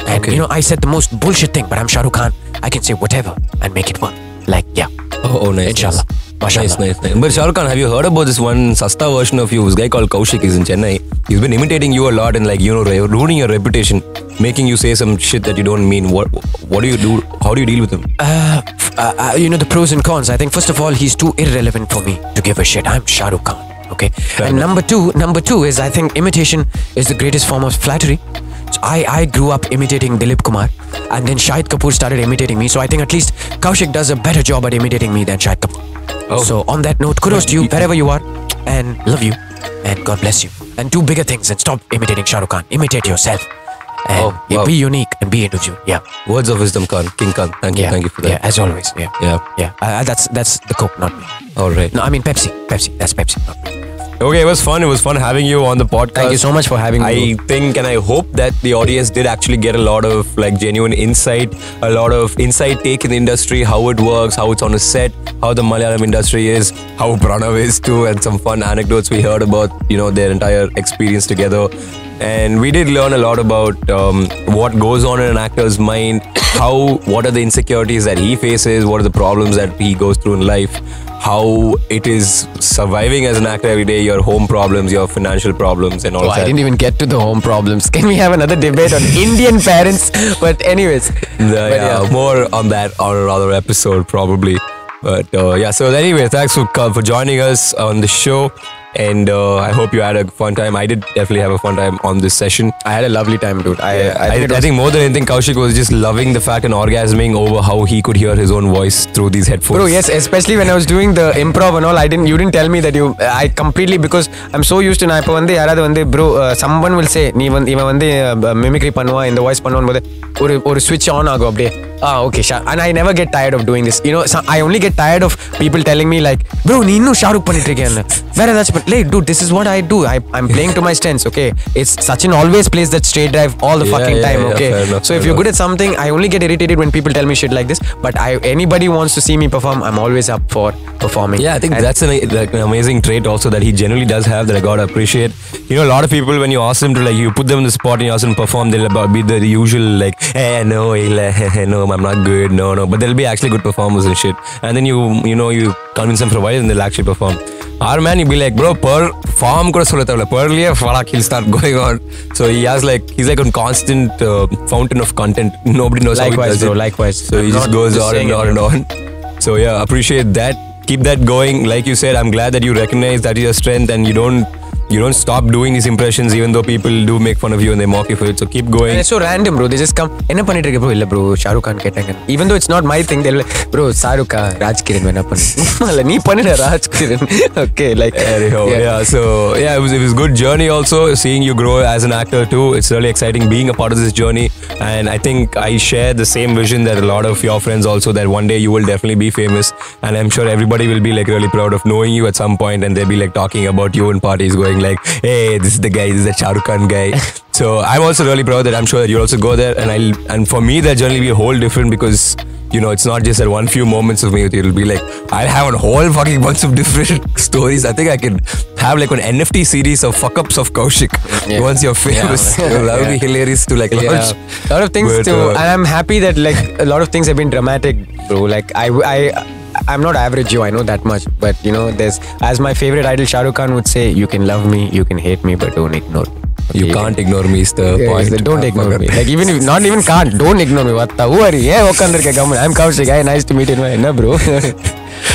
And I said the most bullshit thing, but I'm Shah Rukh Khan. I can say whatever and make it work. Like, yeah. Oh, nice. Inshallah. Nice. But Shah Rukh Khan, have you heard about this one Sasta version of you? This guy called Kaushik is in Chennai. He's been imitating you a lot and ruining your reputation, making you say some shit that you don't mean. What do you do? How do you deal with him? The pros and cons. I think first of all, he's too irrelevant for me to give a shit. I'm Shah Rukh Khan. Okay. Fair and enough. Number two is I think imitation is the greatest form of flattery. So I grew up imitating Dilip Kumar and then Shahid Kapoor started imitating me. So I think at least Kaushik does a better job at imitating me than Shahid Kapoor. Oh. So on that note, kudos to you wherever you are and love you and God bless you. And do bigger things and stop imitating Shah Rukh Khan. Imitate yourself. And be unique and be individual. Yeah. Words of wisdom, Khan. King Khan. Thank you for that. Yeah, as always. Yeah. That's the Coke, not me. All right. No, I mean Pepsi. That's Pepsi, not me. Okay, it was fun. It was fun having you on the podcast. Thank you so much for having me. I think and I hope that the audience did actually get a lot of genuine insight, a lot of inside take in the industry, how it works, how it's on a set, how the Malayalam industry is, how Pranav is too, and some fun anecdotes we heard about, their entire experience together. And we did learn a lot about what goes on in an actor's mind, what are the insecurities that he faces, what are the problems that he goes through in life, how it is surviving as an actor every day, your home problems, your financial problems and all that. I didn't even get to the home problems. Can we have another debate on Indian parents? But anyways. More on that on another episode probably. But so anyway, thanks for joining us on the show. And I hope you had a fun time. I did definitely have a fun time on this session. I had a lovely time, dude. I think more than anything, Kaushik was just loving the fact and orgasming over how he could hear his own voice through these headphones. Bro, yes, especially when I was doing the improv and all, you didn't tell me that I completely, because I'm so used to bro, someone will say, mimicry pannuva, in the voice pannuva, or switch on ago abde. Okay, and I never get tired of doing this. I only get tired of people telling me like, bro, nee innu Shah Rukh pannittirken. Like, dude, this is what I do. I'm playing to my strengths, okay? It's Sachin always plays that straight drive all the fucking time, okay? So if you're good at something, I only get irritated when people tell me shit like this. But anybody wants to see me perform, I'm always up for performing. Yeah, I think that's an amazing trait also that he generally does have that I gotta appreciate. A lot of people, when you ask them to you put them in the spot and you ask them to perform, they'll be the usual like, hey, no, I'm not good, no. But they'll be actually good performers and shit. And then you convince them for a while and they'll actually perform. Our man, you'll be like, bro, per form kuda solatavla, per liye falak, he'll start going on. So he's like a constant fountain of content. Nobody knows how he does it. Likewise. So he just goes on and on and on. So yeah, appreciate that. Keep that going. Like you said, I'm glad that you recognize that is your strength and you don't stop doing these impressions even though people do make fun of you and they mock you for it. So keep going. And it's so random, bro. They just come, enna pannittirukku bro, illa bro, Shah Rukh Khan kettaanga. Even though it's not my thing, they'll like, bro, Shah Rukh Khan, Raj Kiran venna pannu. Alla nee pannida Raj Kiran. Okay, like anyhow, so it was good journey also, seeing you grow as an actor too. It's really exciting being a part of this journey, and I think I share the same vision that a lot of your friends also, that one day you will definitely be famous, and I'm sure everybody will be like really proud of knowing you at some point, and they'll be like talking about you in parties, going like, hey, this is the guy, this is the Shah Rukh Khan guy. So I'm also really proud that I'm sure that you'll also go there, and for me that journey will be a whole different, because it's not just that one few moments of me with you. It'll be like I'll have a whole fucking bunch of different stories. I think I can have like an NFT series of fuck ups of Kaushik once you're famous. That would be hilarious to like launch. A lot of things and I'm happy that like a lot of things have been dramatic, bro. Like I'm not average Joe, I know that much. But there's, as my favorite idol Shah Rukh Khan would say, you can love me, you can hate me, but don't ignore me. Okay, you can't ignore me is the point. Don't ignore me. Like even if not even can't, don't ignore me. What the? Who are you? Yeah, I'm Kaushik. Nice to meet you. No, bro.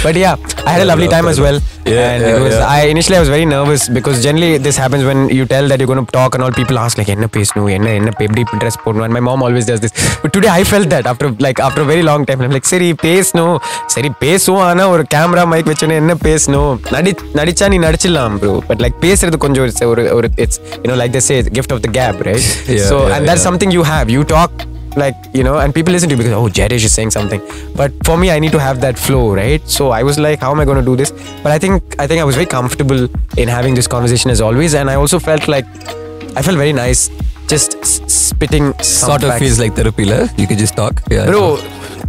But yeah, I had a lovely time as well. And it was, initially I was very nervous because generally this happens when you tell that you're going to talk and all people ask like, enna pesnu, enna dress podnu, and my mom always does this. But today I felt that after a very long time. I'm like, seri pesu ana or camera mic vechone enna pesnu. Nadicha ni nadichilam bro. But like pesradhu konjam it's like they say gift of the gab, right? And that's something you have. You talk like, and people listen to you because, oh, Jaytesh is saying something. But for me, I need to have that flow, right? So I was like, how am I going to do this? But I think I was very comfortable in having this conversation as always. And I also felt like, I felt very nice just spitting some sort of facts. feels like therapy, you could just talk. Bro,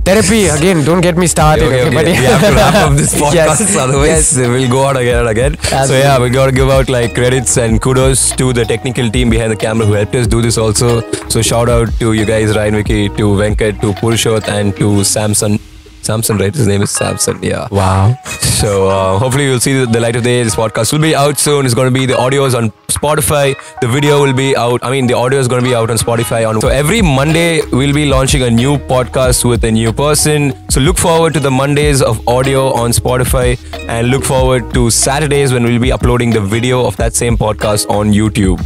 therapy, again, don't get me started. Okay. But we have to wrap up this podcast, otherwise we'll go on again and again. So yeah, we got to give out like credits and kudos to the technical team behind the camera who helped us do this also. So shout out to you guys, Ryan, Vicky, to Venkat, to Purushot, and to Samson, right? His name is Samson, yeah. Wow. So hopefully you'll see the light of day. This podcast will be out soon. It's going to be, the audio is on Spotify. The video will be out. The audio is going to be out on Spotify. So every Monday, we'll be launching a new podcast with a new person. So look forward to the Mondays of audio on Spotify, and look forward to Saturdays when we'll be uploading the video of that same podcast on YouTube.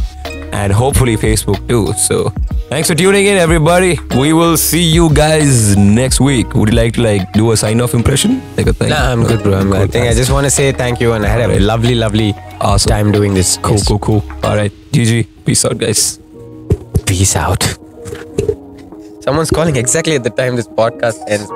And hopefully Facebook too. So thanks for tuning in, everybody. We will see you guys next week. Would you like to do a sign-off impression? Nah, I'm good, bro. I think I just want to say thank you, and I had a lovely awesome time doing this. Cool. All right. GG. Peace out, guys. Peace out. Someone's calling exactly at the time this podcast ends.